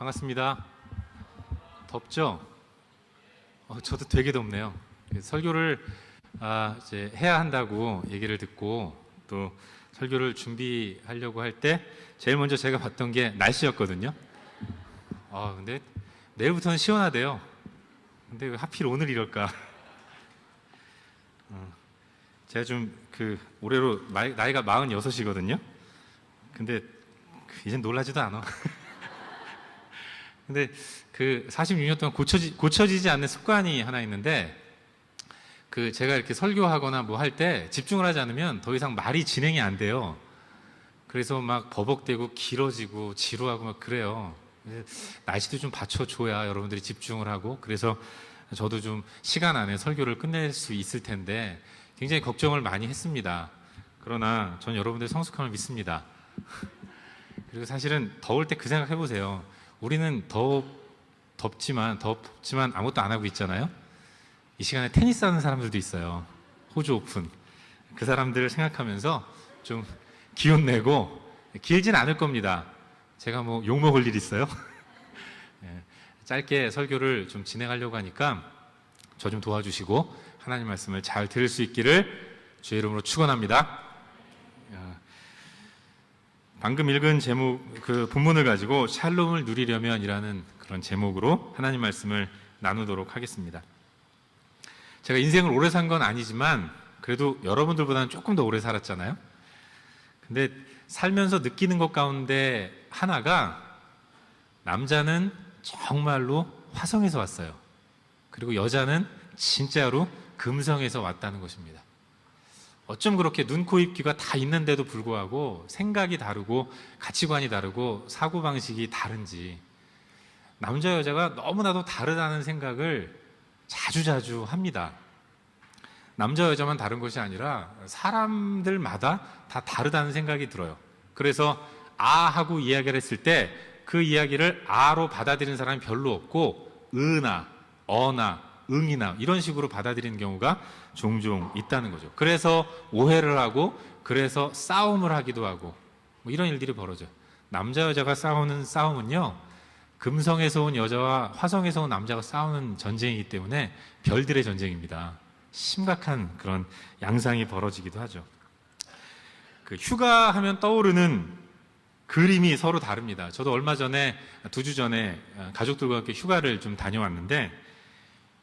반갑습니다. 덥죠? 저도 되게 덥네요. 설교를 이제 해야 한다고 얘기를 듣고 또 설교를 준비하려고 할 때 제일 먼저 제가 봤던 게 날씨였거든요. 근데 내일부터는 시원하대요. 근데 왜 하필 오늘 이럴까? 제가 좀 올해로 나이가 46이거든요. 근데 이젠 놀라지도 않아. 근데 46년 동안 고쳐지지 않는 습관이 하나 있는데, 제가 이렇게 설교하거나 뭐 할 때 집중을 하지 않으면 더 이상 말이 진행이 안 돼요. 그래서 막 버벅대고 길어지고 지루하고 막 그래요. 날씨도 좀 받쳐줘야 여러분들이 집중을 하고, 그래서 저도 좀 시간 안에 설교를 끝낼 수 있을 텐데 굉장히 걱정을 많이 했습니다. 그러나 전 여러분들의 성숙함을 믿습니다. 그리고 사실은 더울 때 그 생각 해보세요. 우리는 덥지만 아무것도 안 하고 있잖아요. 이 시간에 테니스 하는 사람들도 있어요. 호주 오픈. 그 사람들을 생각하면서 좀 기운 내고, 길진 않을 겁니다. 제가 뭐 욕먹을 일 있어요? 짧게 설교를 좀 진행하려고 하니까 저 좀 도와주시고 하나님 말씀을 잘 들을 수 있기를 주의 이름으로 축원합니다. 방금 읽은 제목, 본문을 가지고 샬롬을 누리려면이라는 그런 제목으로 하나님 말씀을 나누도록 하겠습니다. 제가 인생을 오래 산 건 아니지만 그래도 여러분들보다는 조금 더 오래 살았잖아요. 근데 살면서 느끼는 것 가운데 하나가, 남자는 정말로 화성에서 왔어요. 그리고 여자는 진짜로 금성에서 왔다는 것입니다. 어쩜 그렇게 눈, 코, 입, 귀가 다 있는데도 불구하고 생각이 다르고 가치관이 다르고 사고방식이 다른지, 남자 여자가 너무나도 다르다는 생각을 자주자주 합니다. 남자 여자만 다른 것이 아니라 사람들마다 다 다르다는 생각이 들어요. 그래서 하고 이야기를 했을 때 그 이야기를 로 받아들이는 사람이 별로 없고 으나, 어나, 응이나 이런 식으로 받아들이는 경우가 종종 있다는 거죠. 그래서 오해를 하고, 그래서 싸움을 하기도 하고, 뭐 이런 일들이 벌어져요. 남자 여자가 싸우는 싸움은요, 금성에서 온 여자와 화성에서 온 남자가 싸우는 전쟁이기 때문에 별들의 전쟁입니다. 심각한 그런 양상이 벌어지기도 하죠. 휴가 하면 떠오르는 그림이 서로 다릅니다. 저도 얼마 전에, 2주 전에 가족들과 함께 휴가를 좀 다녀왔는데,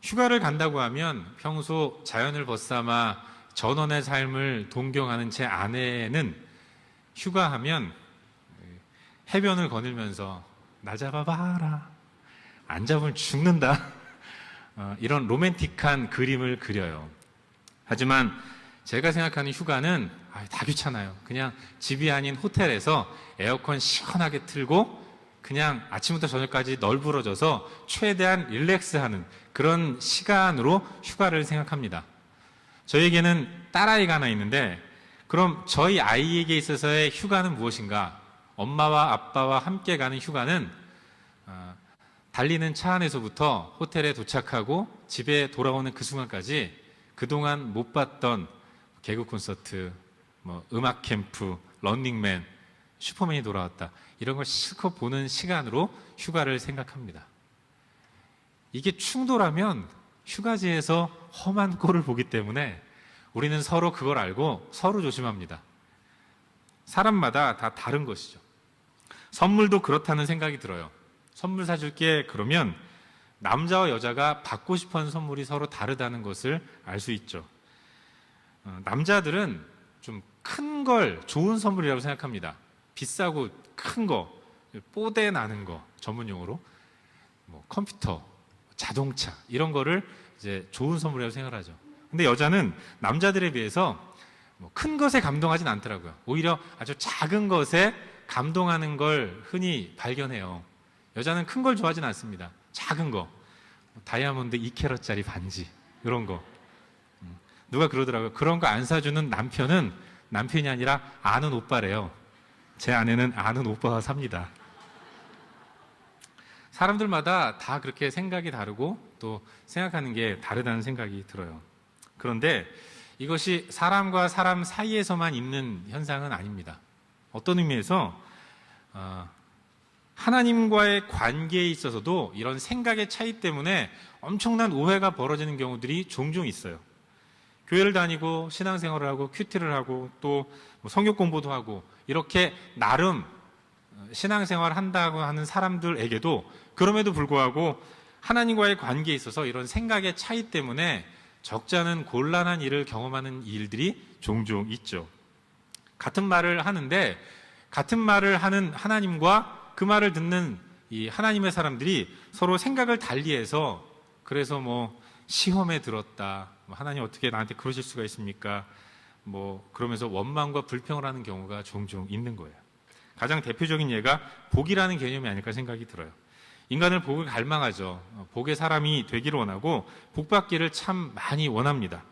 휴가를 간다고 하면 평소 자연을 벗삼아 전원의 삶을 동경하는 제 아내는 휴가하면 해변을 거닐면서 나 잡아봐라, 안 잡으면 죽는다, 이런 로맨틱한 그림을 그려요. 하지만 제가 생각하는 휴가는 다 귀찮아요. 그냥 집이 아닌 호텔에서 에어컨 시원하게 틀고 그냥 아침부터 저녁까지 널브러져서 최대한 릴렉스하는 그런 시간으로 휴가를 생각합니다. 저에게는 딸아이가 하나 있는데, 그럼 저희 아이에게 있어서의 휴가는 무엇인가? 엄마와 아빠와 함께 가는 휴가는 달리는 차 안에서부터 호텔에 도착하고 집에 돌아오는 그 순간까지 그동안 못 봤던 개그 콘서트, 음악 캠프, 런닝맨, 슈퍼맨이 돌아왔다, 이런 걸 실컷 보는 시간으로 휴가를 생각합니다. 이게 충돌하면 휴가지에서 험한 꼴을 보기 때문에 우리는 서로 그걸 알고 서로 조심합니다. 사람마다 다 다른 것이죠. 선물도 그렇다는 생각이 들어요. 선물 사줄게 그러면 남자와 여자가 받고 싶어하는 선물이 서로 다르다는 것을 알 수 있죠. 남자들은 좀 큰 걸 좋은 선물이라고 생각합니다. 비싸고 큰 거, 뽀대 나는 거, 전문 용어로 컴퓨터, 자동차 이런 거를 이제 좋은 선물이라고 생각을 하죠. 근데 여자는 남자들에 비해서 큰 것에 감동하진 않더라고요. 오히려 아주 작은 것에 감동하는 걸 흔히 발견해요. 여자는 큰 걸 좋아하진 않습니다. 작은 거, 다이아몬드 2캐럿짜리 반지 이런 거. 누가 그러더라고요. 그런 거 안 사주는 남편은 남편이 아니라 아는 오빠래요. 제 아내는 아는 오빠와 삽니다. 사람들마다 다 그렇게 생각이 다르고 또 생각하는 게 다르다는 생각이 들어요. 그런데 이것이 사람과 사람 사이에서만 있는 현상은 아닙니다. 어떤 의미에서 하나님과의 관계에 있어서도 이런 생각의 차이 때문에 엄청난 오해가 벌어지는 경우들이 종종 있어요. 교회를 다니고 신앙생활을 하고 큐티를 하고 또 성경 공부도 하고 이렇게 나름 신앙생활을 한다고 하는 사람들에게도 그럼에도 불구하고 하나님과의 관계에 있어서 이런 생각의 차이 때문에 적잖은 곤란한 일을 경험하는 일들이 종종 있죠. 같은 말을 하는데 같은 말을 하는 하나님과 그 말을 듣는 이 하나님의 사람들이 서로 생각을 달리해서 그래서 시험에 들었다. 하나님 어떻게 나한테 그러실 수가 있습니까? 그러면서 원망과 불평을 하는 경우가 종종 있는 거예요. 가장 대표적인 예가 복이라는 개념이 아닐까 생각이 들어요. 인간은 복을 갈망하죠. 복의 사람이 되기를 원하고 복받기를 참 많이 원합니다.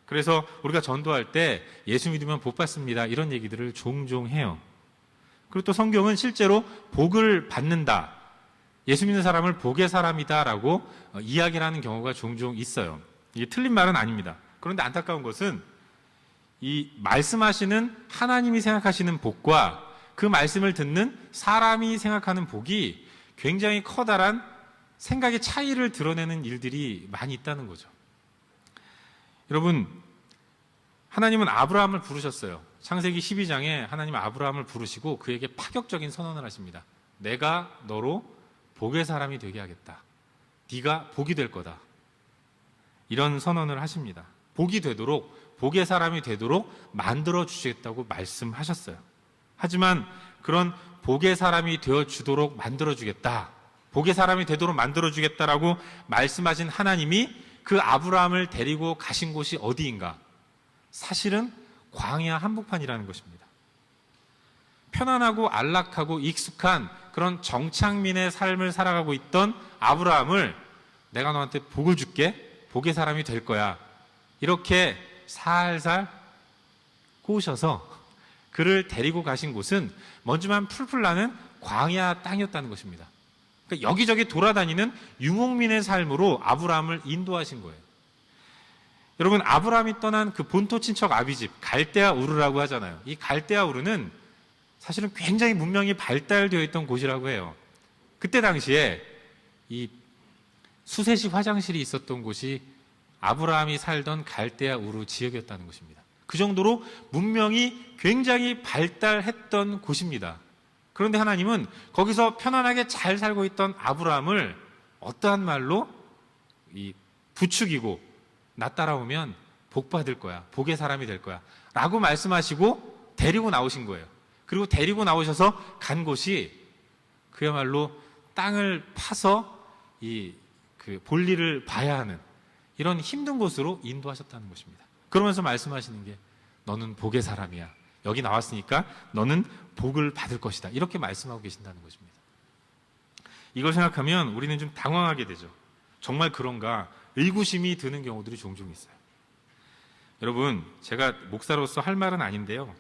그래서 우리가 전도할 때 예수 믿으면 복 받습니다. 이런 얘기들을 종종 해요. 그리고 또 성경은 실제로 복을 받는다. 예수 믿는 사람을 복의 사람이다라고 이야기를 하는 경우가 종종 있어요. 이게 틀린 말은 아닙니다. 그런데 안타까운 것은 이 말씀하시는 하나님이 생각하시는 복과 그 말씀을 듣는 사람이 생각하는 복이 굉장히 커다란 생각의 차이를 드러내는 일들이 많이 있다는 거죠. 여러분, 하나님은 아브라함을 부르셨어요. 창세기 12장에 하나님은 아브라함을 부르시고 그에게 파격적인 선언을 하십니다. 내가 너로 복의 사람이 되게 하겠다. 네가 복이 될 거다. 이런 선언을 하십니다. 복이 되도록, 복의 사람이 되도록 만들어 주시겠다고 말씀하셨어요. 하지만 그런 복의 사람이 되어주도록 만들어주겠다, 복의 사람이 되도록 만들어주겠다라고 말씀하신 하나님이 그 아브라함을 데리고 가신 곳이 어디인가? 사실은 광야 한복판이라는 것입니다. 편안하고 안락하고 익숙한 그런 정착민의 삶을 살아가고 있던 아브라함을 내가 너한테 복을 줄게, 복의 사람이 될 거야, 이렇게 살살 꼬셔서 그를 데리고 가신 곳은 먼지만 풀풀 나는 광야 땅이었다는 것입니다. 그러니까 여기저기 돌아다니는 유목민의 삶으로 아브라함을 인도하신 거예요. 여러분, 아브라함이 떠난 그 본토 친척 아비집 갈대아 우르라고 하잖아요. 이 갈대아 우르는 사실은 굉장히 문명이 발달되어 있던 곳이라고 해요. 그때 당시에 이 수세식 화장실이 있었던 곳이 아브라함이 살던 갈대아 우르 지역이었다는 것입니다. 그 정도로 문명이 굉장히 발달했던 곳입니다. 그런데 하나님은 거기서 편안하게 잘 살고 있던 아브라함을 어떠한 말로 부추기고 나 따라오면 복 받을 거야, 복의 사람이 될 거야 라고 말씀하시고 데리고 나오신 거예요. 그리고 데리고 나오셔서 간 곳이 그야말로 땅을 파서 그 볼일을 봐야 하는 이런 힘든 곳으로 인도하셨다는 것입니다. 그러면서 말씀하시는 게 너는 복의 사람이야. 여기 나왔으니까 너는 복을 받을 것이다. 이렇게 말씀하고 계신다는 것입니다. 이걸 생각하면 우리는 좀 당황하게 되죠. 정말 그런가? 의구심이 드는 경우들이 종종 있어요. 여러분, 제가 목사로서 할 말은 아닌데요.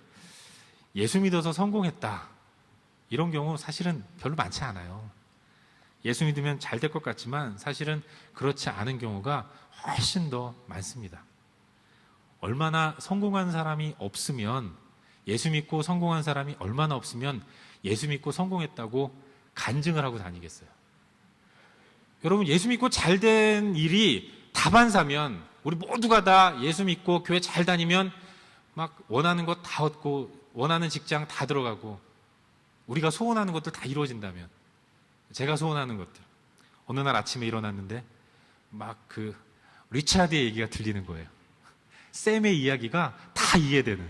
예수 믿어서 성공했다. 이런 경우 사실은 별로 많지 않아요. 예수 믿으면 잘 될 것 같지만 사실은 그렇지 않은 경우가 훨씬 더 많습니다. 얼마나 성공한 사람이 없으면, 예수 믿고 성공한 사람이 얼마나 없으면 예수 믿고 성공했다고 간증을 하고 다니겠어요. 여러분, 예수 믿고 잘된 일이 다반사면, 우리 모두가 다 예수 믿고 교회 잘 다니면 막 원하는 것 다 얻고 원하는 직장 다 들어가고 우리가 소원하는 것들 다 이루어진다면, 제가 소원하는 것들, 어느 날 아침에 일어났는데 막 그 리차드의 얘기가 들리는 거예요. 샘의 이야기가 다 이해되는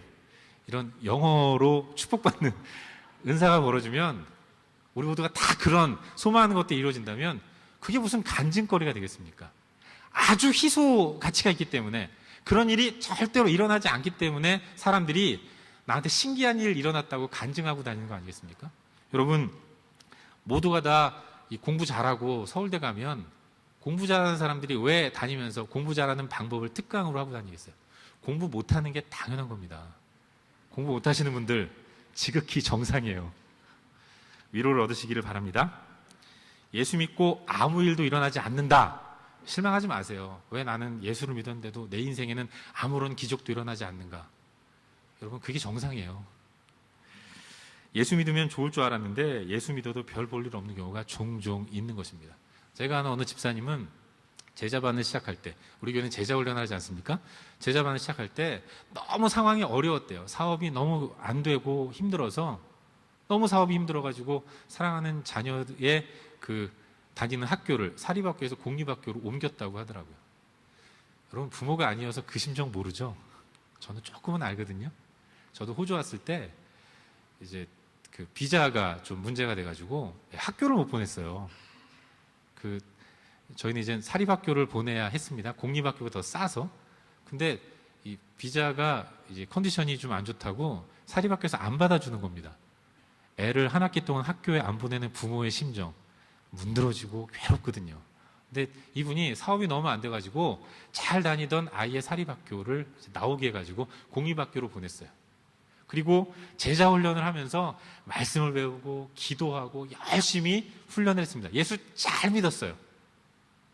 이런 영어로 축복받는 은사가 벌어지면, 우리 모두가 다 그런 소망하는 것들이 이루어진다면 그게 무슨 간증거리가 되겠습니까? 아주 희소 가치가 있기 때문에, 그런 일이 절대로 일어나지 않기 때문에 사람들이 나한테 신기한 일 일어났다고 간증하고 다니는 거 아니겠습니까? 여러분, 모두가 다 공부 잘하고 서울대 가면 공부 잘하는 사람들이 왜 다니면서 공부 잘하는 방법을 특강으로 하고 다니겠어요? 공부 못하는 게 당연한 겁니다. 공부 못하시는 분들 지극히 정상이에요. 위로를 얻으시기를 바랍니다. 예수 믿고 아무 일도 일어나지 않는다, 실망하지 마세요. 왜 나는 예수를 믿었는데도 내 인생에는 아무런 기적도 일어나지 않는가? 여러분, 그게 정상이에요. 예수 믿으면 좋을 줄 알았는데 예수 믿어도 별 볼 일 없는 경우가 종종 있는 것입니다. 제가 아는 어느 집사님은 제자반을 시작할 때, 우리 교회는 제자 훈련을 하지 않습니까? 제자반을 시작할 때 너무 상황이 어려웠대요. 사업이 너무 안 되고 힘들어서, 너무 사업이 힘들어가지고 사랑하는 자녀의 그 다니는 학교를 사립학교에서 공립학교로 옮겼다고 하더라고요. 여러분, 부모가 아니어서 그 심정 모르죠? 저는 조금은 알거든요. 저도 호주 왔을 때 이제 그 비자가 좀 문제가 돼가지고 학교를 못 보냈어요. 저희는 이제 사립학교를 보내야 했습니다. 공립학교가 더 싸서. 근데 이 비자가 이제 컨디션이 좀 안 좋다고 사립학교에서 안 받아주는 겁니다. 애를 한 학기 동안 학교에 안 보내는 부모의 심정 문드러지고 괴롭거든요. 근데 이분이 사업이 너무 안 돼가지고 잘 다니던 아이의 사립학교를 나오게 해가지고 공립학교로 보냈어요. 그리고 제자 훈련을 하면서 말씀을 배우고 기도하고 열심히 훈련을 했습니다. 예수 잘 믿었어요.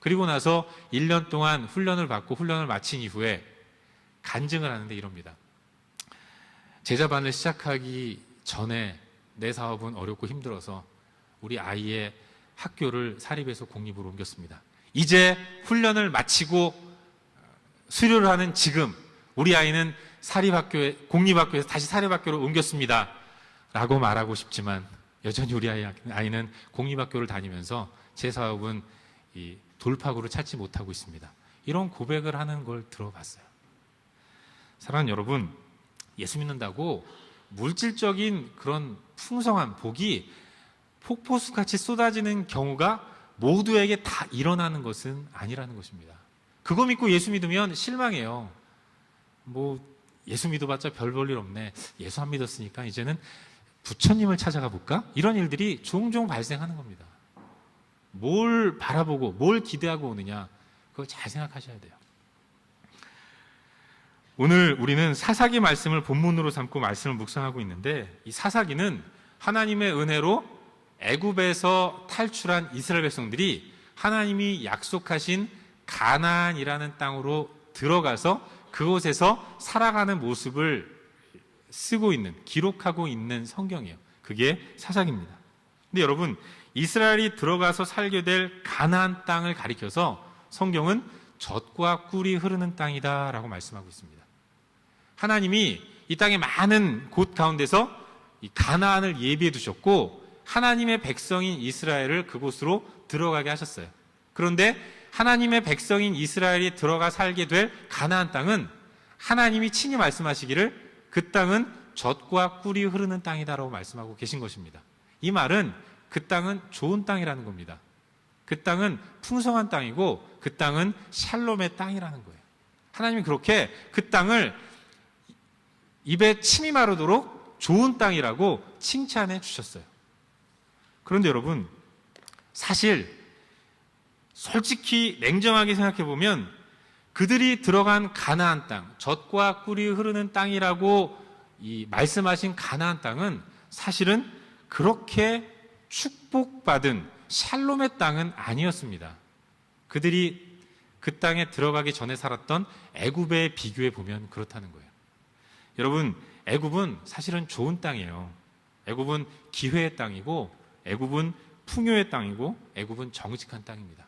그리고 나서 1년 동안 훈련을 받고 훈련을 마친 이후에 간증을 하는데 이럽니다. 제자반을 시작하기 전에 내 사업은 어렵고 힘들어서 우리 아이의 학교를 사립에서 공립으로 옮겼습니다. 이제 훈련을 마치고 수료를 하는 지금 우리 아이는 공립학교에서 다시 사립학교로 옮겼습니다 라고 말하고 싶지만 여전히 우리 아이는 공립학교를 다니면서 제 사업은 이 돌파구를 찾지 못하고 있습니다. 이런 고백을 하는 걸 들어봤어요. 사랑하는 여러분, 예수 믿는다고 물질적인 그런 풍성한 복이 폭포수같이 쏟아지는 경우가 모두에게 다 일어나는 것은 아니라는 것입니다. 그거 믿고 예수 믿으면 실망해요. 예수 믿어봤자 별 볼 일 없네. 예수 안 믿었으니까 이제는 부처님을 찾아가 볼까? 이런 일들이 종종 발생하는 겁니다. 뭘 바라보고 뭘 기대하고 오느냐, 그걸 잘 생각하셔야 돼요. 오늘 우리는 사사기 말씀을 본문으로 삼고 말씀을 묵상하고 있는데, 이 사사기는 하나님의 은혜로 애굽에서 탈출한 이스라엘 백성들이 하나님이 약속하신 가나안이라는 땅으로 들어가서 그곳에서 살아가는 모습을 쓰고 있는, 기록하고 있는 성경이에요. 그게 사사기입니다. 근데 여러분, 이스라엘이 들어가서 살게 될 가나안 땅을 가리켜서 성경은 젖과 꿀이 흐르는 땅이다 라고 말씀하고 있습니다. 하나님이 이 땅의 많은 곳 가운데서 이 가나안을 예비해 두셨고 하나님의 백성인 이스라엘을 그곳으로 들어가게 하셨어요. 그런데 하나님의 백성인 이스라엘이 들어가 살게 될 가나안 땅은 하나님이 친히 말씀하시기를 그 땅은 젖과 꿀이 흐르는 땅이다라고 말씀하고 계신 것입니다. 이 말은 그 땅은 좋은 땅이라는 겁니다. 그 땅은 풍성한 땅이고 그 땅은 샬롬의 땅이라는 거예요. 하나님이 그렇게 그 땅을 입에 침이 마르도록 좋은 땅이라고 칭찬해 주셨어요. 그런데 여러분, 사실 솔직히 냉정하게 생각해 보면 그들이 들어간 가나안 땅, 젖과 꿀이 흐르는 땅이라고 말씀하신 가나안 땅은 사실은 그렇게 축복받은 샬롬의 땅은 아니었습니다. 그들이 그 땅에 들어가기 전에 살았던 애굽에 비교해 보면 그렇다는 거예요. 여러분, 애굽은 사실은 좋은 땅이에요. 애굽은 기회의 땅이고 애굽은 풍요의 땅이고 애굽은 정직한 땅입니다.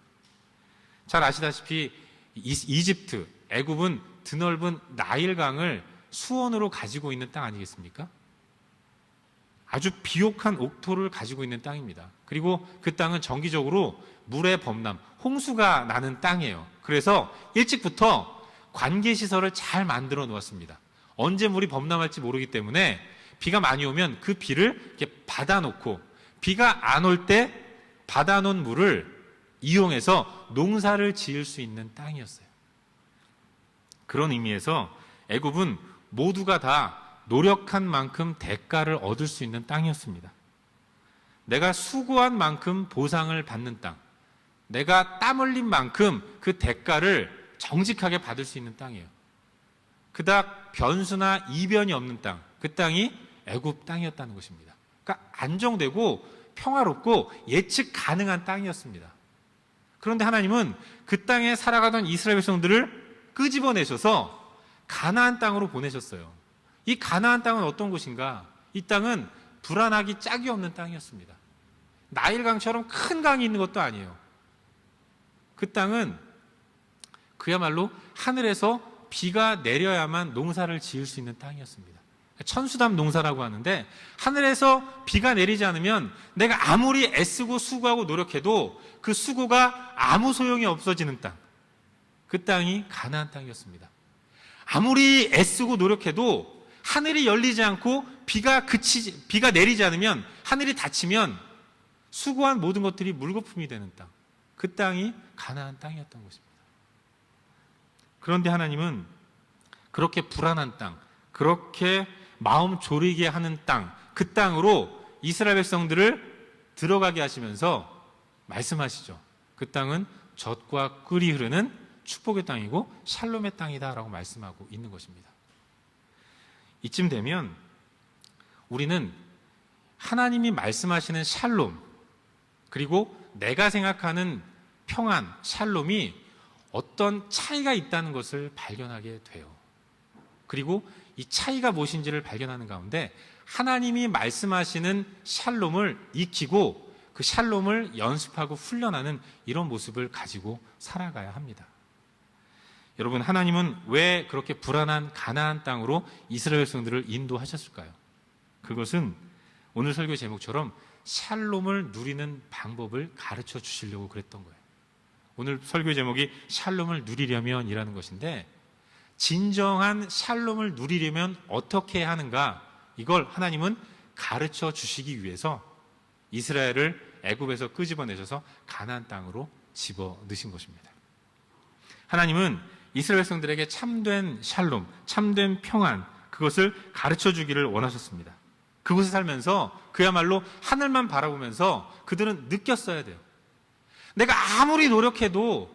잘 아시다시피 이집트, 애굽은 드넓은 나일강을 수원으로 가지고 있는 땅 아니겠습니까? 아주 비옥한 옥토를 가지고 있는 땅입니다. 그리고 그 땅은 정기적으로 물의 범람, 홍수가 나는 땅이에요. 그래서 일찍부터 관계시설을 잘 만들어 놓았습니다. 언제 물이 범람할지 모르기 때문에 비가 많이 오면 그 비를 이렇게 받아놓고 비가 안 올 때 받아놓은 물을 이용해서 농사를 지을 수 있는 땅이었어요. 그런 의미에서 애굽은 모두가 다 노력한 만큼 대가를 얻을 수 있는 땅이었습니다. 내가 수고한 만큼 보상을 받는 땅, 내가 땀 흘린 만큼 그 대가를 정직하게 받을 수 있는 땅이에요. 그닥 변수나 이변이 없는 땅, 그 땅이 애굽 땅이었다는 것입니다. 그러니까 안정되고 평화롭고 예측 가능한 땅이었습니다. 그런데 하나님은 그 땅에 살아가던 이스라엘 백성들을 끄집어내셔서 가나안 땅으로 보내셨어요. 이 가나안 땅은 어떤 곳인가? 이 땅은 불안하기 짝이 없는 땅이었습니다. 나일강처럼 큰 강이 있는 것도 아니에요. 그 땅은 그야말로 하늘에서 비가 내려야만 농사를 지을 수 있는 땅이었습니다. 천수담 농사라고 하는데, 하늘에서 비가 내리지 않으면 내가 아무리 애쓰고 수고하고 노력해도 그 수고가 아무 소용이 없어지는 땅, 그 땅이 가나안 땅이었습니다. 아무리 애쓰고 노력해도 하늘이 열리지 않고 비가 내리지 않으면, 하늘이 닫히면 수고한 모든 것들이 물거품이 되는 땅, 그 땅이 가나안 땅이었던 것입니다. 그런데 하나님은 그렇게 불안한 땅, 그렇게 마음 졸이게 하는 땅, 그 땅으로 이스라엘 백성들을 들어가게 하시면서 말씀하시죠. 그 땅은 젖과 꿀이 흐르는 축복의 땅이고 샬롬의 땅이다라고 말씀하고 있는 것입니다. 이쯤 되면 우리는 하나님이 말씀하시는 샬롬, 그리고 내가 생각하는 평안, 샬롬이 어떤 차이가 있다는 것을 발견하게 돼요. 그리고 이 차이가 무엇인지를 발견하는 가운데 하나님이 말씀하시는 샬롬을 익히고 그 샬롬을 연습하고 훈련하는 이런 모습을 가지고 살아가야 합니다. 여러분, 하나님은 왜 그렇게 불안한 가나안 땅으로 이스라엘 백성들을 인도하셨을까요? 그것은 오늘 설교 제목처럼 샬롬을 누리는 방법을 가르쳐 주시려고 그랬던 거예요. 오늘 설교 제목이 샬롬을 누리려면 이라는 것인데, 진정한 샬롬을 누리려면 어떻게 해야 하는가, 이걸 하나님은 가르쳐 주시기 위해서 이스라엘을 애굽에서 끄집어내셔서 가나안 땅으로 집어넣으신 것입니다. 하나님은 이스라엘 백성들에게 참된 샬롬, 참된 평안, 그것을 가르쳐 주기를 원하셨습니다. 그곳에 살면서 그야말로 하늘만 바라보면서 그들은 느꼈어야 돼요. 내가 아무리 노력해도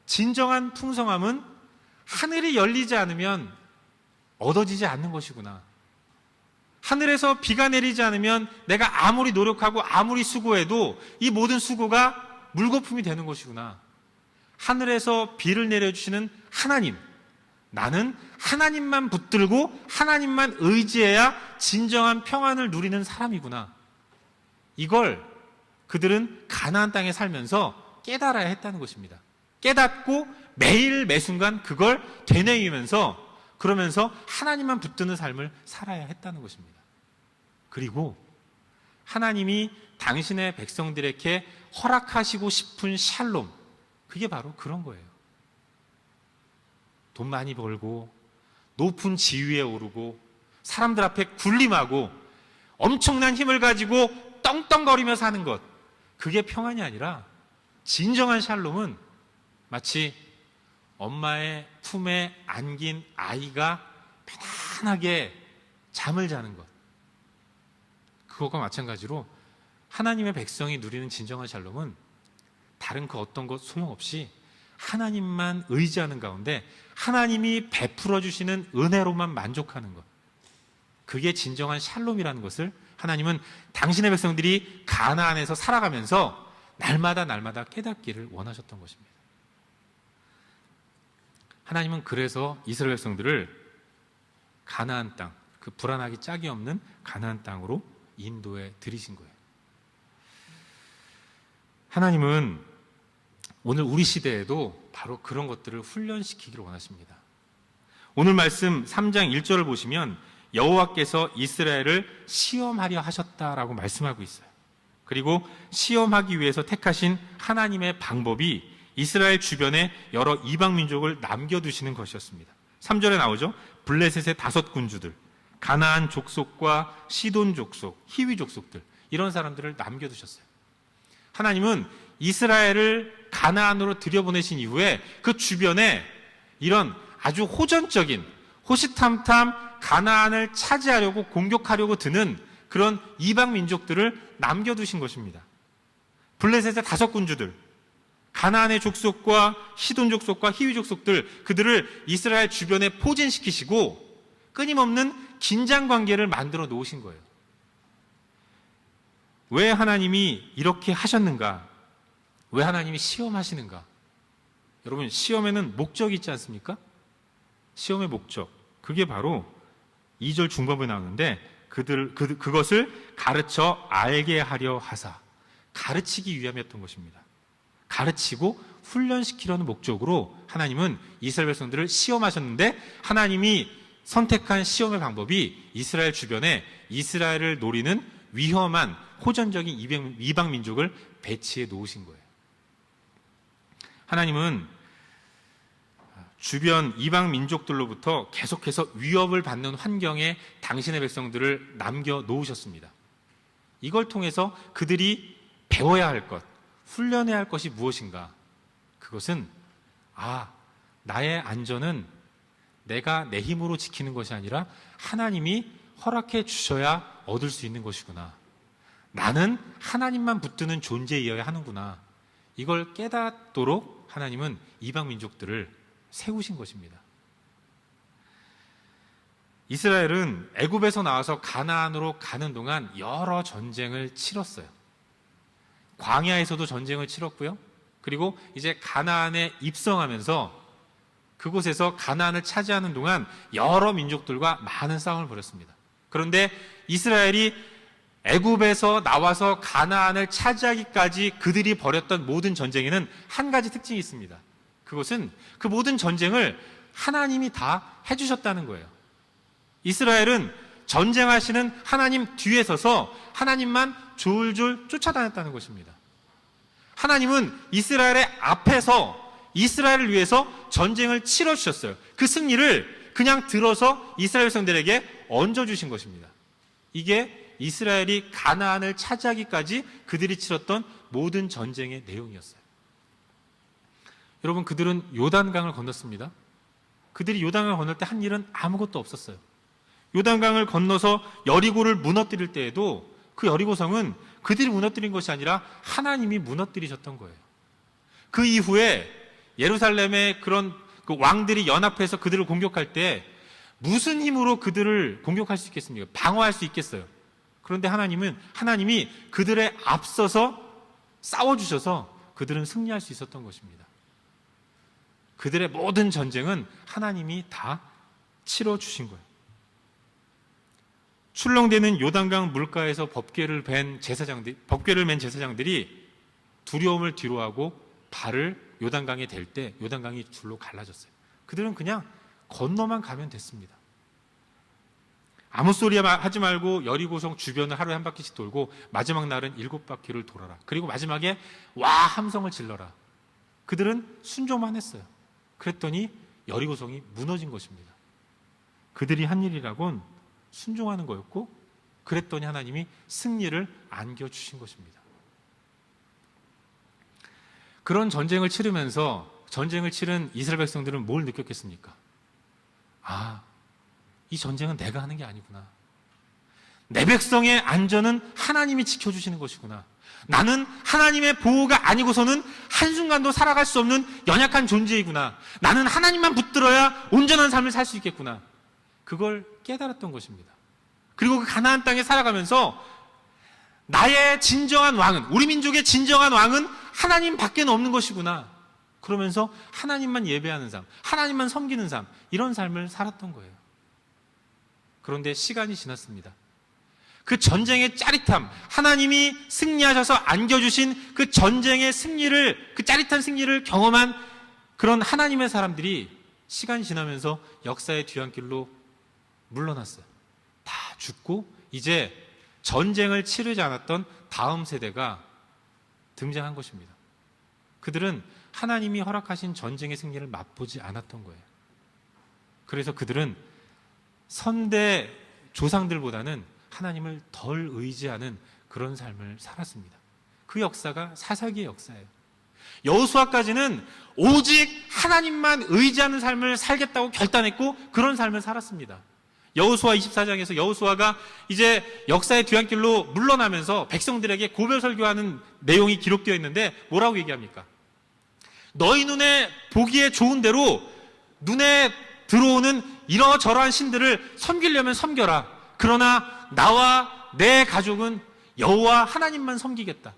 진정한 풍성함은 하늘이 열리지 않으면 얻어지지 않는 것이구나. 하늘에서 비가 내리지 않으면 내가 아무리 노력하고 아무리 수고해도 이 모든 수고가 물거품이 되는 것이구나. 하늘에서 비를 내려주시는 하나님, 나는 하나님만 붙들고 하나님만 의지해야 진정한 평안을 누리는 사람이구나. 이걸 그들은 가나안 땅에 살면서 깨달아야 했다는 것입니다. 깨닫고 매일 매순간 그걸 되뇌이면서, 그러면서 하나님만 붙드는 삶을 살아야 했다는 것입니다. 그리고 하나님이 당신의 백성들에게 허락하시고 싶은 샬롬, 그게 바로 그런 거예요. 돈 많이 벌고 높은 지위에 오르고 사람들 앞에 군림하고 엄청난 힘을 가지고 떵떵거리며 사는 것, 그게 평안이 아니라 진정한 샬롬은 마치 엄마의 품에 안긴 아이가 편안하게 잠을 자는 것, 그것과 마찬가지로 하나님의 백성이 누리는 진정한 샬롬은 다른 그 어떤 것 소용없이 하나님만 의지하는 가운데 하나님이 베풀어 주시는 은혜로만 만족하는 것, 그게 진정한 샬롬이라는 것을 하나님은 당신의 백성들이 가나안에서 살아가면서 날마다 깨닫기를 원하셨던 것입니다. 하나님은 그래서 이스라엘 백성들을 가나안 땅, 그 불안하기 짝이 없는 가나안 땅으로 인도해 드리신 거예요. 하나님은 오늘 우리 시대에도 바로 그런 것들을 훈련시키기를 원하십니다. 오늘 말씀 3장 1절을 보시면 여호와께서 이스라엘을 시험하려 하셨다라고 말씀하고 있어요. 그리고 시험하기 위해서 택하신 하나님의 방법이 이스라엘 주변에 여러 이방 민족을 남겨두시는 것이었습니다. 3절에 나오죠. 블레셋의 5 군주들, 가나안 족속과 시돈 족속, 히위 족속들, 이런 사람들을 남겨두셨어요. 하나님은 이스라엘을 가나안으로 들여보내신 이후에 그 주변에 이런 아주 호전적인, 호시탐탐 가나안을 차지하려고 공격하려고 드는 그런 이방 민족들을 남겨두신 것입니다. 블레셋의 5 군주들, 가나안의 족속과 시돈 족속과 히위 족속들, 그들을 이스라엘 주변에 포진시키시고 끊임없는 긴장 관계를 만들어 놓으신 거예요. 왜 하나님이 이렇게 하셨는가? 왜 하나님이 시험하시는가? 여러분, 시험에는 목적이 있지 않습니까? 시험의 목적, 그게 바로 2절 중반부에 나오는데, 그것을 가르쳐 알게 하려 하사, 가르치기 위함이었던 것입니다. 가르치고 훈련시키려는 목적으로 하나님은 이스라엘 백성들을 시험하셨는데, 하나님이 선택한 시험의 방법이 이스라엘 주변에 이스라엘을 노리는 위험한 호전적인 이방 민족을 배치해 놓으신 거예요. 하나님은 주변 이방 민족들로부터 계속해서 위협을 받는 환경에 당신의 백성들을 남겨 놓으셨습니다. 이걸 통해서 그들이 배워야 할 것, 훈련해야 할 것이 무엇인가? 그것은 나의 안전은 내가 내 힘으로 지키는 것이 아니라 하나님이 허락해 주셔야 얻을 수 있는 것이구나. 나는 하나님만 붙드는 존재이어야 하는구나. 이걸 깨닫도록 하나님은 이방 민족들을 세우신 것입니다. 이스라엘은 애굽에서 나와서 가나안으로 가는 동안 여러 전쟁을 치렀어요. 광야에서도 전쟁을 치렀고요. 그리고 이제 가나안에 입성하면서 그곳에서 가나안을 차지하는 동안 여러 민족들과 많은 싸움을 벌였습니다. 그런데 이스라엘이 애굽에서 나와서 가나안을 차지하기까지 그들이 벌였던 모든 전쟁에는 한 가지 특징이 있습니다. 그것은 그 모든 전쟁을 하나님이 다 해주셨다는 거예요. 이스라엘은 전쟁하시는 하나님 뒤에 서서 하나님만 졸졸 쫓아다녔다는 것입니다. 하나님은 이스라엘의 앞에서 이스라엘을 위해서 전쟁을 치러주셨어요. 그 승리를 그냥 들어서 이스라엘 백성들에게 얹어주신 것입니다. 이게 이스라엘이 가나안을 차지하기까지 그들이 치렀던 모든 전쟁의 내용이었어요. 여러분, 그들은 요단강을 건넜습니다. 그들이 요단강을 건널 때 한 일은 아무것도 없었어요. 요단강을 건너서 여리고를 무너뜨릴 때에도 그 여리고성은 그들이 무너뜨린 것이 아니라 하나님이 무너뜨리셨던 거예요. 그 이후에 예루살렘의 그런 그 왕들이 연합해서 그들을 공격할 때 무슨 힘으로 그들을 공격할 수 있겠습니까? 방어할 수 있겠어요. 그런데 하나님이 그들의 앞서서 싸워주셔서 그들은 승리할 수 있었던 것입니다. 그들의 모든 전쟁은 하나님이 다 치러주신 거예요. 출렁대는 요단강 물가에서 법궤를 맨 제사장들이 두려움을 뒤로하고 발을 요단강에 댈 때 요단강이 둘로 갈라졌어요. 그들은 그냥 건너만 가면 됐습니다. 아무 소리 하지 말고 여리고성 주변을 하루에 한 바퀴씩 돌고 마지막 날은 7바퀴를 돌아라. 그리고 마지막에 와 함성을 질러라. 그들은 순종만 했어요. 그랬더니 여리고성이 무너진 것입니다. 그들이 한 일이라곤 순종하는 거였고, 그랬더니 하나님이 승리를 안겨주신 것입니다. 그런 전쟁을 치르면서 전쟁을 치른 이스라엘 백성들은 뭘 느꼈겠습니까? 이 전쟁은 내가 하는 게 아니구나. 내 백성의 안전은 하나님이 지켜주시는 것이구나. 나는 하나님의 보호가 아니고서는 한순간도 살아갈 수 없는 연약한 존재이구나. 나는 하나님만 붙들어야 온전한 삶을 살 수 있겠구나. 그걸 깨달았던 것입니다. 그리고 그 가나안 땅에 살아가면서 나의 진정한 왕은, 우리 민족의 진정한 왕은 하나님 밖에는 없는 것이구나. 그러면서 하나님만 예배하는 삶, 하나님만 섬기는 삶, 이런 삶을 살았던 거예요. 그런데 시간이 지났습니다. 그 전쟁의 짜릿함, 하나님이 승리하셔서 안겨주신 그 전쟁의 승리를, 그 짜릿한 승리를 경험한 그런 하나님의 사람들이 시간이 지나면서 역사의 뒤안길로 물러났어요. 다 죽고 이제 전쟁을 치르지 않았던 다음 세대가 등장한 것입니다. 그들은 하나님이 허락하신 전쟁의 승리를 맛보지 않았던 거예요. 그래서 그들은 선대 조상들보다는 하나님을 덜 의지하는 그런 삶을 살았습니다. 그 역사가 사사기의 역사예요. 여호수아까지는 오직 하나님만 의지하는 삶을 살겠다고 결단했고 그런 삶을 살았습니다. 여호수아 24장에서 여호수아가 이제 역사의 뒤안길로 물러나면서 백성들에게 고별 설교하는 내용이 기록되어 있는데 뭐라고 얘기합니까? 너희 눈에 보기에 좋은 대로 눈에 들어오는 이러저러한 신들을 섬기려면 섬겨라. 그러나 나와 내 가족은 여호와 하나님만 섬기겠다.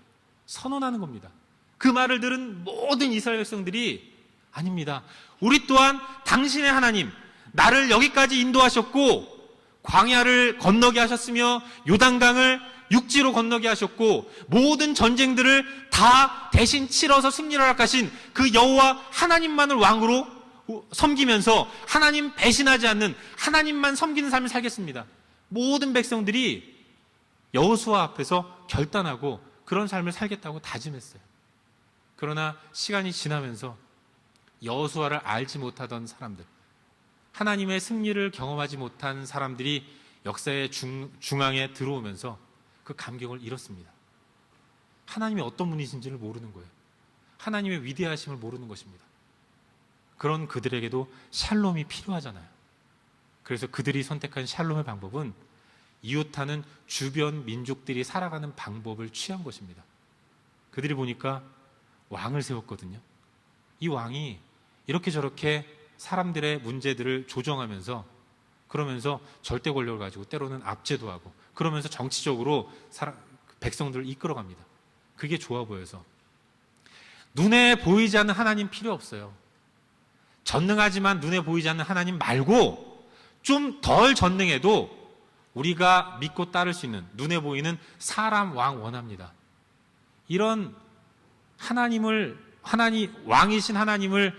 선언하는 겁니다. 그 말을 들은 모든 이스라엘 백성들이 아닙니다. 우리 또한 당신의 하나님, 나를 여기까지 인도하셨고 광야를 건너게 하셨으며 요단강을 육지로 건너게 하셨고 모든 전쟁들을 다 대신 치러서 승리를 하신 그 여호와 하나님만을 왕으로 섬기면서 하나님 배신하지 않는 하나님만 섬기는 삶을 살겠습니다. 모든 백성들이 여호수아 앞에서 결단하고 그런 삶을 살겠다고 다짐했어요. 그러나 시간이 지나면서 여호수아를 알지 못하던 사람들, 하나님의 승리를 경험하지 못한 사람들이 역사의 중앙에 들어오면서 그 감격을 잃었습니다. 하나님이 어떤 분이신지를 모르는 거예요. 하나님의 위대하심을 모르는 것입니다. 그런 그들에게도 샬롬이 필요하잖아요. 그래서 그들이 선택한 샬롬의 방법은 이웃하는 주변 민족들이 살아가는 방법을 취한 것입니다. 그들이 보니까 왕을 세웠거든요. 이 왕이 이렇게 저렇게 사람들의 문제들을 조정하면서 그러면서 절대 권력을 가지고 때로는 압제도 하고 그러면서 정치적으로 백성들을 이끌어갑니다. 그게 좋아 보여서 눈에 보이지 않는 하나님 필요 없어요. 전능하지만 눈에 보이지 않는 하나님 말고 좀 덜 전능해도 우리가 믿고 따를 수 있는 눈에 보이는 사람 왕 원합니다. 이런 왕이신 하나님을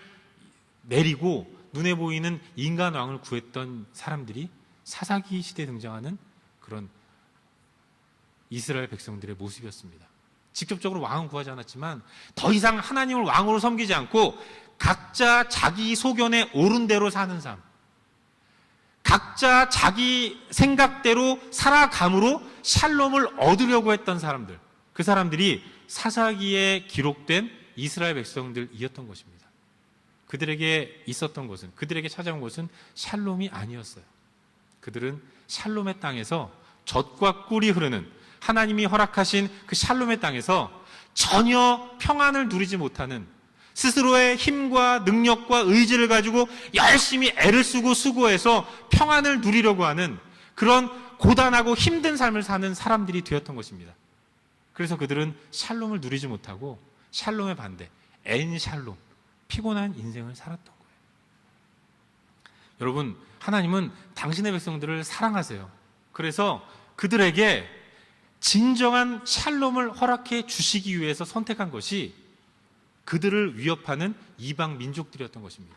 내리고 눈에 보이는 인간 왕을 구했던 사람들이 사사기 시대에 등장하는 그런 이스라엘 백성들의 모습이었습니다. 직접적으로 왕은 구하지 않았지만 더 이상 하나님을 왕으로 섬기지 않고 각자 자기 소견에 옳은 대로 사는 삶, 각자 자기 생각대로 살아감으로 샬롬을 얻으려고 했던 사람들, 그 사람들이 사사기에 기록된 이스라엘 백성들이었던 것입니다. 그들에게 있었던 것은, 그들에게 찾아온 것은 샬롬이 아니었어요. 그들은 샬롬의 땅에서 젖과 꿀이 흐르는 하나님이 허락하신 그 샬롬의 땅에서 전혀 평안을 누리지 못하는 스스로의 힘과 능력과 의지를 가지고 열심히 애를 쓰고 수고해서 평안을 누리려고 하는 그런 고단하고 힘든 삶을 사는 사람들이 되었던 것입니다. 그래서 그들은 샬롬을 누리지 못하고 샬롬의 반대, 엔샬롬, 피곤한 인생을 살았던 거예요. 여러분, 하나님은 당신의 백성들을 사랑하세요. 그래서 그들에게 진정한 샬롬을 허락해 주시기 위해서 선택한 것이 그들을 위협하는 이방 민족들이었던 것입니다.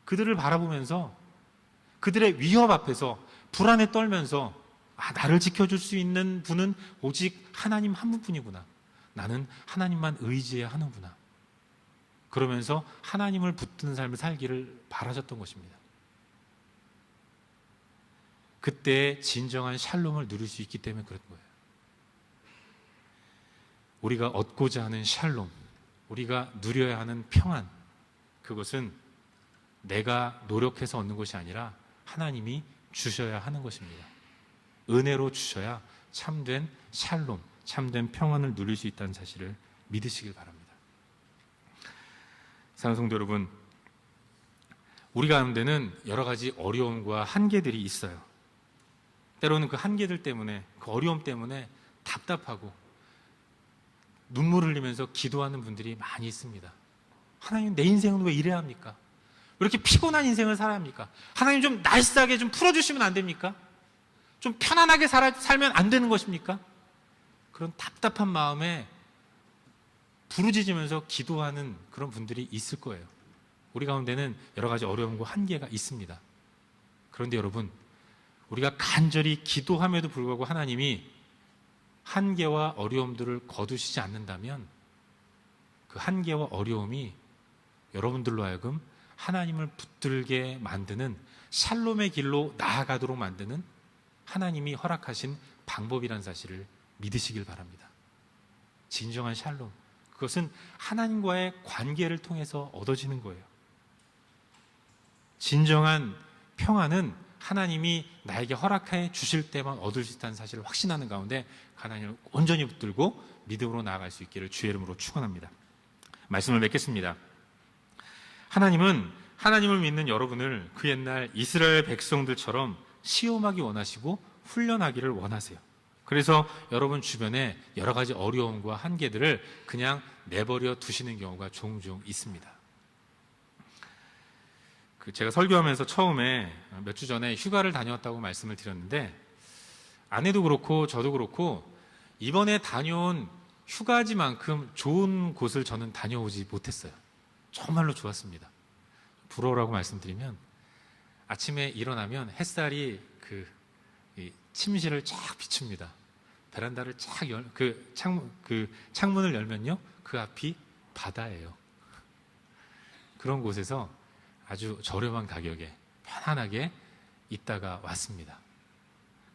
그들을 바라보면서 그들의 위협 앞에서 불안에 떨면서 나를 지켜줄 수 있는 분은 오직 하나님 한 분뿐이구나. 나는 하나님만 의지해야 하는구나. 그러면서 하나님을 붙드는 삶을 살기를 바라셨던 것입니다. 그때 진정한 샬롬을 누릴 수 있기 때문에 그런 거예요. 우리가 얻고자 하는 샬롬, 우리가 누려야 하는 평안, 그것은 내가 노력해서 얻는 것이 아니라 하나님이 주셔야 하는 것입니다. 은혜로 주셔야 참된 샬롬, 참된 평안을 누릴 수 있다는 사실을 믿으시길 바랍니다. 사랑하는 성도 여러분, 우리 가운데는 여러 가지 어려움과 한계들이 있어요. 때로는 그 한계들 때문에, 그 어려움 때문에 답답하고 눈물을 흘리면서 기도하는 분들이 많이 있습니다. 하나님, 내 인생은 왜 이래야 합니까? 왜 이렇게 피곤한 인생을 살아야 합니까? 하나님, 좀 날쌔게 좀 풀어주시면 안 됩니까? 좀 편안하게 살면 안 되는 것입니까? 그런 답답한 마음에 부르짖으면서 기도하는 그런 분들이 있을 거예요. 우리 가운데는 여러 가지 어려움과 한계가 있습니다. 그런데 여러분, 우리가 간절히 기도함에도 불구하고 하나님이 한계와 어려움들을 거두시지 않는다면 그 한계와 어려움이 여러분들로 하여금 하나님을 붙들게 만드는 샬롬의 길로 나아가도록 만드는 하나님이 허락하신 방법이라는 사실을 믿으시길 바랍니다. 진정한 샬롬, 그것은 하나님과의 관계를 통해서 얻어지는 거예요. 진정한 평안은 하나님이 나에게 허락해 주실 때만 얻을 수 있다는 사실을 확신하는 가운데 하나님을 온전히 붙들고 믿음으로 나아갈 수 있기를 주의 이름으로 축원합니다. 말씀을 맺겠습니다. 하나님은 하나님을 믿는 여러분을 그 옛날 이스라엘 백성들처럼 시험하기 원하시고 훈련하기를 원하세요. 그래서 여러분 주변에 여러 가지 어려움과 한계들을 그냥 내버려 두시는 경우가 종종 있습니다. 제가 설교하면서 처음에 몇 주 전에 휴가를 다녀왔다고 말씀을 드렸는데, 아내도 그렇고 저도 그렇고 이번에 다녀온 휴가지만큼 좋은 곳을 저는 다녀오지 못했어요. 정말로 좋았습니다. 부러우라고 말씀드리면, 아침에 일어나면 햇살이 이 침실을 쫙 비춥니다. 베란다를 창문을 열면요, 그 앞이 바다예요. 그런 곳에서 아주 저렴한 가격에 편안하게 있다가 왔습니다.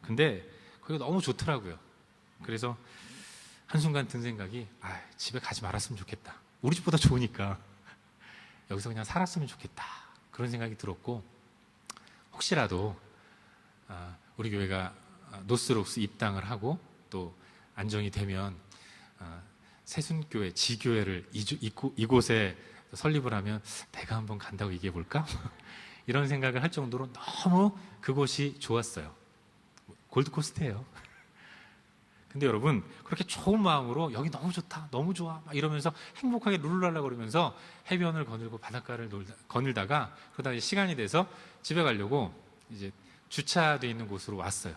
근데 거기가 너무 좋더라고요. 그래서 한순간 든 생각이, 집에 가지 말았으면 좋겠다. 우리 집보다 좋으니까 여기서 그냥 살았으면 좋겠다. 그런 생각이 들었고, 혹시라도 우리 교회가 노스록스 입당을 하고 또 안정이 되면 새순교회, 지교회를 이곳에 설립을 하면 내가 한번 간다고 얘기해 볼까? 이런 생각을 할 정도로 너무 그곳이 좋았어요. 골드코스트예요. 근데 여러분, 그렇게 좋은 마음으로 여기 너무 좋다, 너무 좋아 막 이러면서 행복하게 룰랄라 그러면서 해변을 거닐고 바닷가를 거닐다가, 그러다 이제 시간이 돼서 집에 가려고 이제 주차되어 있는 곳으로 왔어요.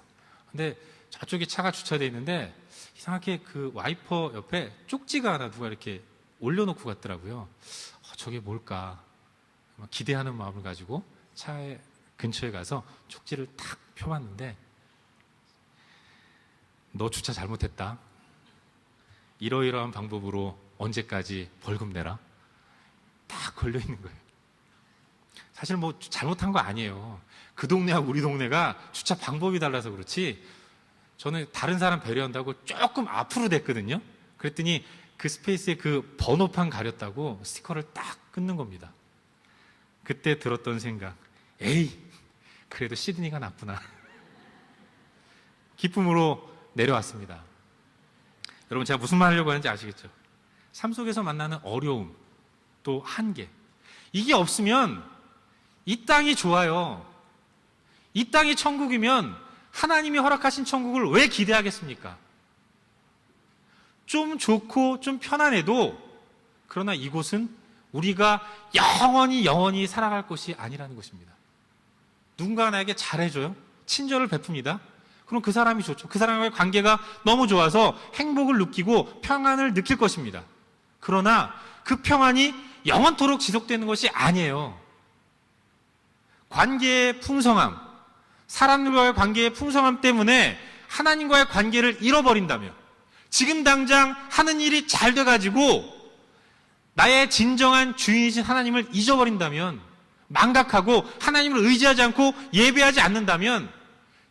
근데 저쪽에 차가 주차되어 있는데 이상하게 그 와이퍼 옆에 쪽지가 하나 누가 이렇게 올려놓고 갔더라고요. 저게 뭘까 기대하는 마음을 가지고 차에 근처에 가서 쪽지를 탁 펴봤는데, 너 주차 잘못했다, 이러이러한 방법으로 언제까지 벌금 내라, 딱 걸려 있는 거예요. 사실 뭐 잘못한 거 아니에요. 그 동네하고 우리 동네가 주차 방법이 달라서 그렇지, 저는 다른 사람 배려한다고 조금 앞으로 댔거든요. 그랬더니 그 스페이스에 그 번호판 가렸다고 스티커를 딱 끊는 겁니다. 그때 들었던 생각, 에이, 그래도 시드니가 낫구나. 기쁨으로 내려왔습니다. 여러분, 제가 무슨 말 하려고 하는지 아시겠죠? 삶 속에서 만나는 어려움, 또 한계, 이게 없으면 이 땅이 좋아요. 이 땅이 천국이면 하나님이 허락하신 천국을 왜 기대하겠습니까? 좀 좋고 좀 편안해도, 그러나 이곳은 우리가 영원히 살아갈 곳이 아니라는 것입니다. 누군가 나에게 잘해줘요, 친절을 베풉니다. 그럼 그 사람이 좋죠. 그 사람과의 관계가 너무 좋아서 행복을 느끼고 평안을 느낄 것입니다. 그러나 그 평안이 영원토록 지속되는 것이 아니에요. 관계의 풍성함, 사람들과의 관계의 풍성함 때문에 하나님과의 관계를 잃어버린다면, 지금 당장 하는 일이 잘 돼가지고 나의 진정한 주인이신 하나님을 잊어버린다면, 망각하고 하나님을 의지하지 않고 예배하지 않는다면,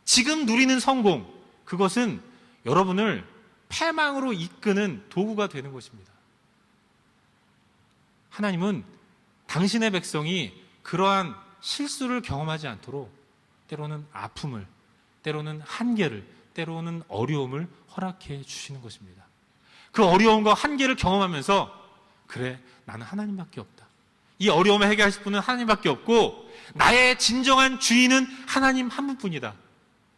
지금 누리는 성공, 그것은 여러분을 패망으로 이끄는 도구가 되는 것입니다. 하나님은 당신의 백성이 그러한 실수를 경험하지 않도록 때로는 아픔을, 때로는 한계를, 때로는 어려움을 허락해 주시는 것입니다. 그 어려움과 한계를 경험하면서, 그래, 나는 하나님밖에 없다, 이 어려움을 해결하실 분은 하나님밖에 없고 나의 진정한 주인은 하나님 한 분뿐이다,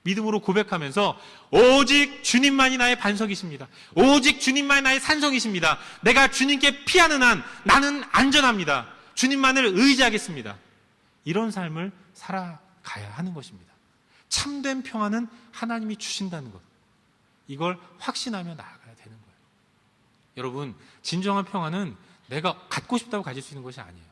믿음으로 고백하면서 오직 주님만이 나의 반석이십니다, 오직 주님만이 나의 산성이십니다, 내가 주님께 피하는 한 나는 안전합니다, 주님만을 의지하겠습니다, 이런 삶을 살아가야 하는 것입니다. 참된 평안은 하나님이 주신다는 것, 이걸 확신하며 나아가야 되는 거예요. 여러분, 진정한 평안은 내가 갖고 싶다고 가질 수 있는 것이 아니에요.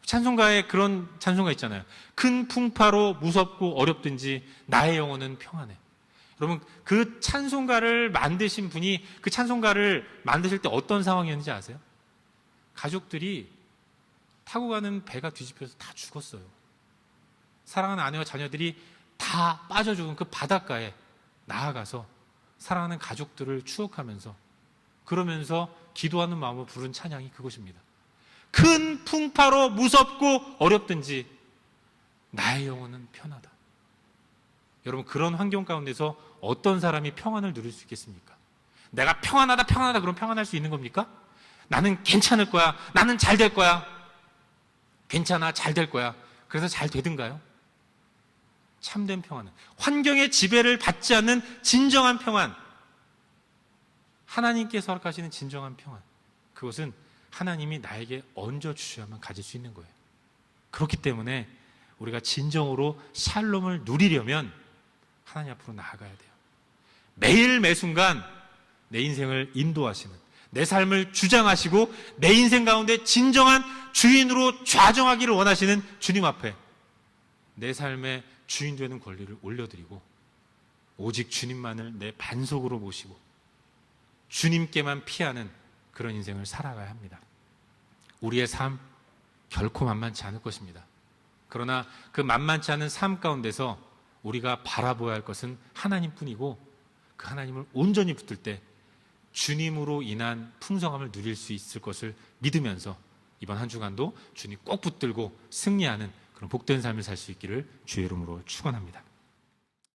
찬송가에 그런 찬송가 있잖아요. 큰 풍파로 무섭고 어렵든지 나의 영혼은 평안해. 여러분, 그 찬송가를 만드신 분이 그 찬송가를 만드실 때 어떤 상황이었는지 아세요? 가족들이 타고 가는 배가 뒤집혀서 다 죽었어요. 사랑하는 아내와 자녀들이 다 빠져 죽은 그 바닷가에 나아가서 사랑하는 가족들을 추억하면서, 그러면서 기도하는 마음으로 부른 찬양이 그것입니다. 큰 풍파로 무섭고 어렵든지 나의 영혼은 편하다. 여러분, 그런 환경 가운데서 어떤 사람이 평안을 누릴 수 있겠습니까? 내가 평안하다 그럼 평안할 수 있는 겁니까? 나는 괜찮을 거야, 나는 잘 될 거야, 괜찮아, 잘 될 거야, 그래서 잘 되든가요? 참된 평안은, 환경의 지배를 받지 않는 진정한 평안, 하나님께서 허락하시는 진정한 평안, 그것은 하나님이 나에게 얹어주셔야만 가질 수 있는 거예요. 그렇기 때문에 우리가 진정으로 샬롬을 누리려면 하나님 앞으로 나아가야 돼요. 매일 매순간 내 인생을 인도하시는, 내 삶을 주장하시고 내 인생 가운데 진정한 주인으로 좌정하기를 원하시는 주님 앞에 내 삶의 주인 되는 권리를 올려드리고 오직 주님만을 내 반석으로 모시고 주님께만 피하는 그런 인생을 살아가야 합니다. 우리의 삶 결코 만만치 않을 것입니다. 그러나 그 만만치 않은 삶 가운데서 우리가 바라보아야 할 것은 하나님뿐이고 그 하나님을 온전히 붙들 때 주님으로 인한 풍성함을 누릴 수 있을 것을 믿으면서 이번 한 주간도 주님 꼭 붙들고 승리하는 그런 복된 삶을 살 수 있기를 주의 이름으로 축원합니다.